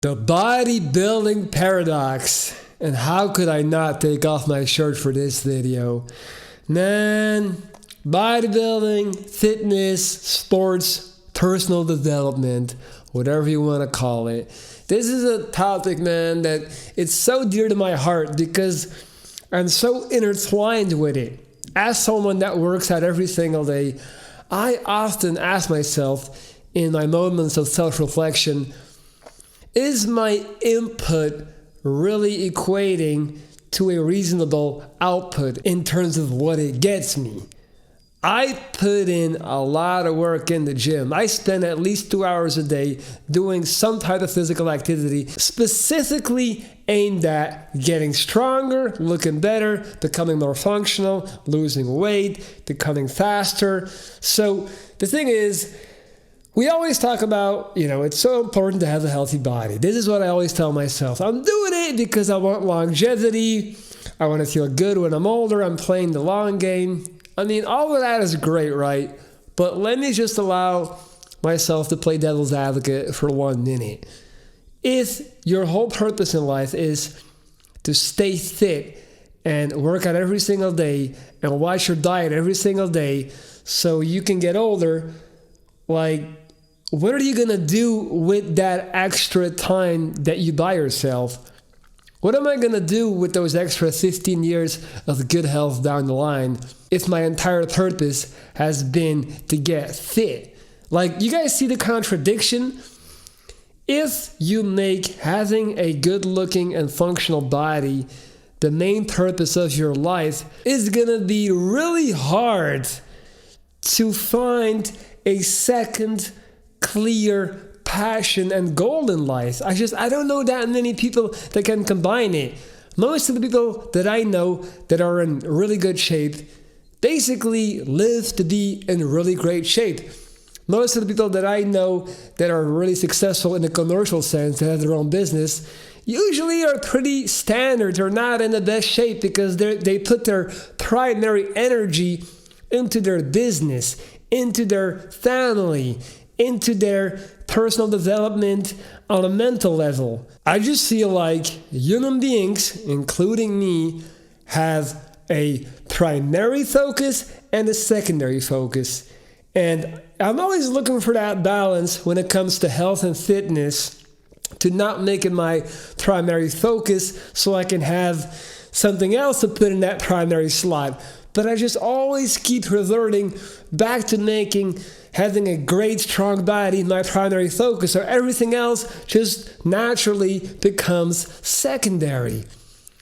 The bodybuilding paradox. And how could I not take off my shirt for this video? Man, bodybuilding, fitness, sports, personal development, whatever you want to call it. This is a topic, man, that it's so dear to my heart because I'm so intertwined with it. As someone that works out every single day, I often ask myself in my moments of self-reflection, is my input really equating to a reasonable output in terms of what it gets me? I put in a lot of work in the gym. I spend at least 2 hours a day doing some type of physical activity specifically aimed at getting stronger, looking better, becoming more functional, losing weight, becoming faster. So the thing is, we always talk about, it's so important to have a healthy body. This is what I always tell myself. I'm doing it because I want longevity. I want to feel good when I'm older. I'm playing the long game. I mean, all of that is great, right? But let me just allow myself to play devil's advocate for 1 minute. If your whole purpose in life is to stay fit and work out every single day and watch your diet every single day so you can get older, what are you going to do with that extra time that you buy yourself? What am I going to do with those extra 15 years of good health down the line if my entire purpose has been to get fit? You guys see the contradiction? If you make having a good-looking and functional body the main purpose of your life, it's going to be really hard to find a second clear passion and goal in life. I don't know that many people that can combine it. Most of the people that I know that are in really good shape basically live to be in really great shape. Most of the people that I know that are really successful in the commercial sense, that have their own business, usually are pretty standard. They're not in the best shape because they put their primary energy into their business, into their family, into their personal development on a mental level. I just feel like human beings, including me, have a primary focus and a secondary focus. And I'm always looking for that balance when it comes to health and fitness, to not make it my primary focus so I can have something else to put in that primary slot. But I just always keep reverting back to having a great, strong body my primary focus, or everything else just naturally becomes secondary.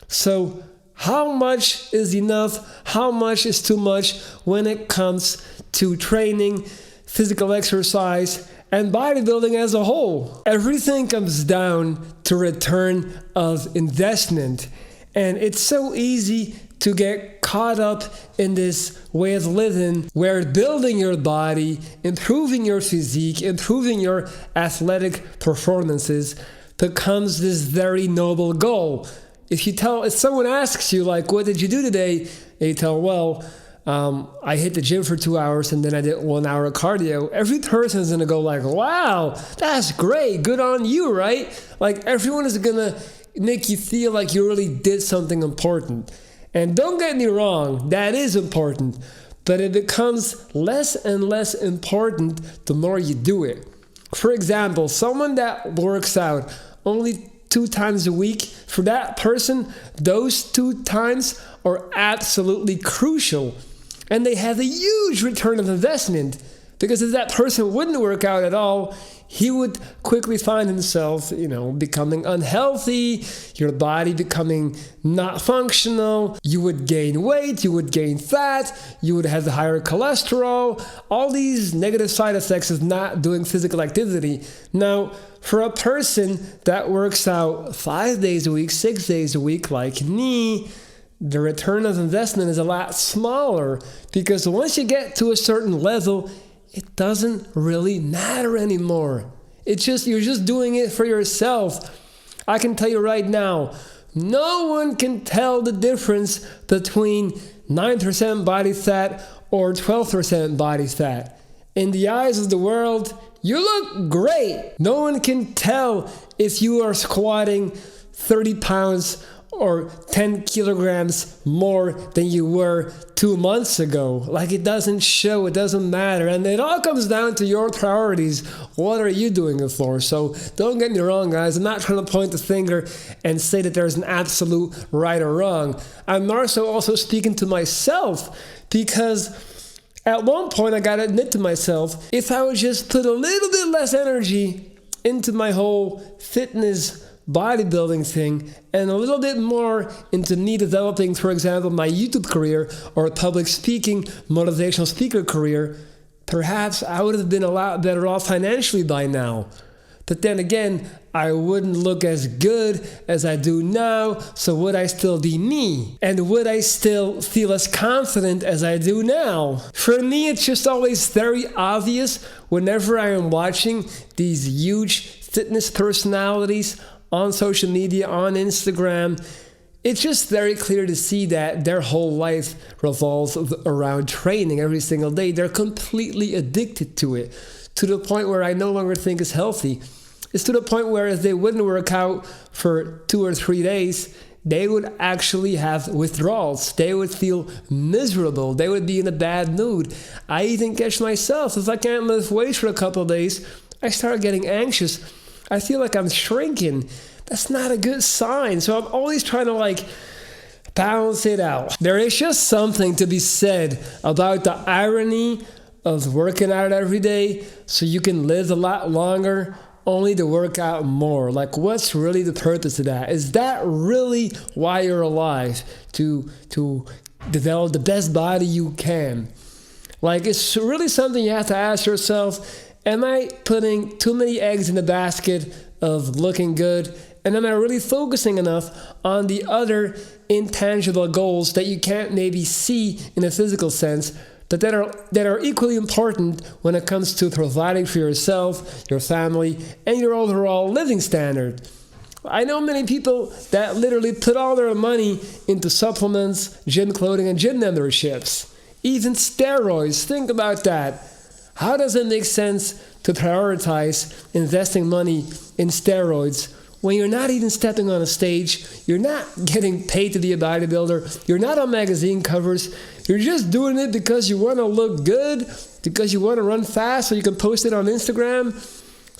So how much is enough? How much is too much when it comes to training, physical exercise, and bodybuilding as a whole? Everything comes down to return of investment. And it's so easy to get caught up in this way of living where building your body, improving your physique, improving your athletic performances becomes this very noble goal. If someone asks you, what did you do today? And you tell, I hit the gym for 2 hours and then I did 1 hour of cardio. Every person is going to go wow, that's great. Good on you, right? Everyone is going to make you feel like you really did something important. And don't get me wrong, that is important, but it becomes less and less important the more you do it. For example, someone that works out only 2 times a week, for that person, those 2 times are absolutely crucial. And they have a huge return of investment, because if that person wouldn't work out at all, he would quickly find himself, becoming unhealthy, your body becoming not functional, you would gain weight, you would gain fat, you would have higher cholesterol, all these negative side effects of not doing physical activity. Now, for a person that works out 5 days a week, 6 days a week like me, the return of investment is a lot smaller, because once you get to a certain level, it doesn't really matter anymore. You're just doing it for yourself. I can tell you right now, no one can tell the difference between 9% body fat or 12% body fat. In the eyes of the world, you look great. No one can tell if you are squatting 30 pounds or 10 kilograms more than you were 2 months ago. Like, it doesn't show, it doesn't matter. And it all comes down to your priorities. What are you doing it for? So don't get me wrong, guys. I'm not trying to point the finger and say that there's an absolute right or wrong. I'm also speaking to myself, because at one point I gotta admit to myself, if I would just put a little bit less energy into my whole fitness bodybuilding thing and a little bit more into me developing, for example, my YouTube career or public speaking, motivational speaker career, perhaps I would have been a lot better off financially by now. But then again, I wouldn't look as good as I do now, so would I still be me? And would I still feel as confident as I do now? For me, it's just always very obvious whenever I am watching these huge fitness personalities on social media, on Instagram. It's just very clear to see that their whole life revolves around training every single day. They're completely addicted to it, to the point where I no longer think it's healthy. It's to the point where if they wouldn't work out for 2 or 3 days, they would actually have withdrawals. They would feel miserable. They would be in a bad mood. I even catch myself. If I can't lift weights for a couple of days, I start getting anxious. I feel like I'm shrinking. That's not a good sign. So I'm always trying to balance it out. There is just something to be said about the irony of working out every day so you can live a lot longer, only to work out more. Like, what's really the purpose of that? Is that really why you're alive? To develop the best body you can? Like, it's really something you have to ask yourself. Am I putting too many eggs in the basket of looking good? And am I really focusing enough on the other intangible goals that you can't maybe see in a physical sense, but that are equally important when it comes to providing for yourself, your family, and your overall living standard? I know many people that literally put all their money into supplements, gym clothing, and gym memberships. Even steroids. Think about that. How does it make sense to prioritize investing money in steroids when you're not even stepping on a stage, you're not getting paid to be a bodybuilder, you're not on magazine covers, you're just doing it because you want to look good, because you want to run fast so you can post it on Instagram?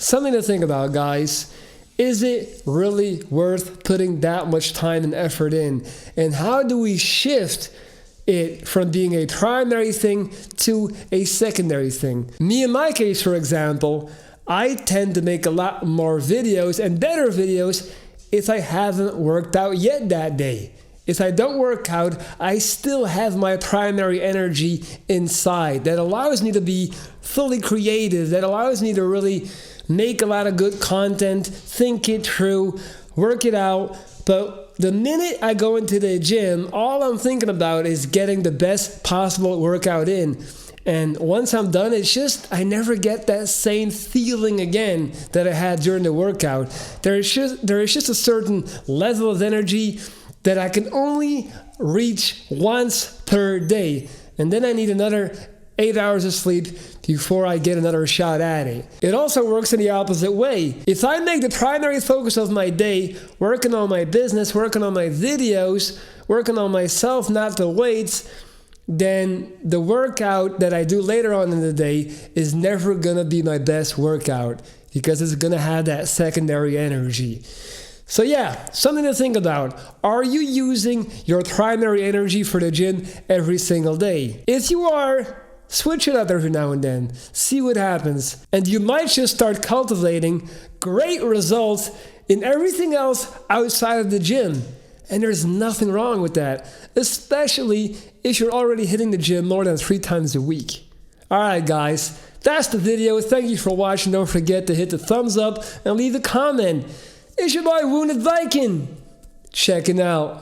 Something to think about, guys. Is it really worth putting that much time and effort in? And how do we shift it from being a primary thing to a secondary thing? Me, in my case, for example, I tend to make a lot more videos and better videos if I haven't worked out yet that day. If I don't work out, I still have my primary energy inside that allows me to be fully creative, that allows me to really make a lot of good content, think it through, work it out. But the minute I go into the gym, all I'm thinking about is getting the best possible workout in. And once I'm done, it's just, I never get that same feeling again that I had during the workout. There is just a certain level of energy that I can only reach once per day. And then I need another 8 hours of sleep before I get another shot at it. It also works in the opposite way. If I make the primary focus of my day working on my business, working on my videos, working on myself, not the weights, then the workout that I do later on in the day is never gonna be my best workout because it's gonna have that secondary energy. So yeah, something to think about. Are you using your primary energy for the gym every single day? If you are, switch it up every now and then. See what happens. And you might just start cultivating great results in everything else outside of the gym. And there's nothing wrong with that, especially if you're already hitting the gym more than 3 times a week. Alright guys, that's the video. Thank you for watching. Don't forget to hit the thumbs up and leave a comment. It's your boy Wounded Viking. Checking out.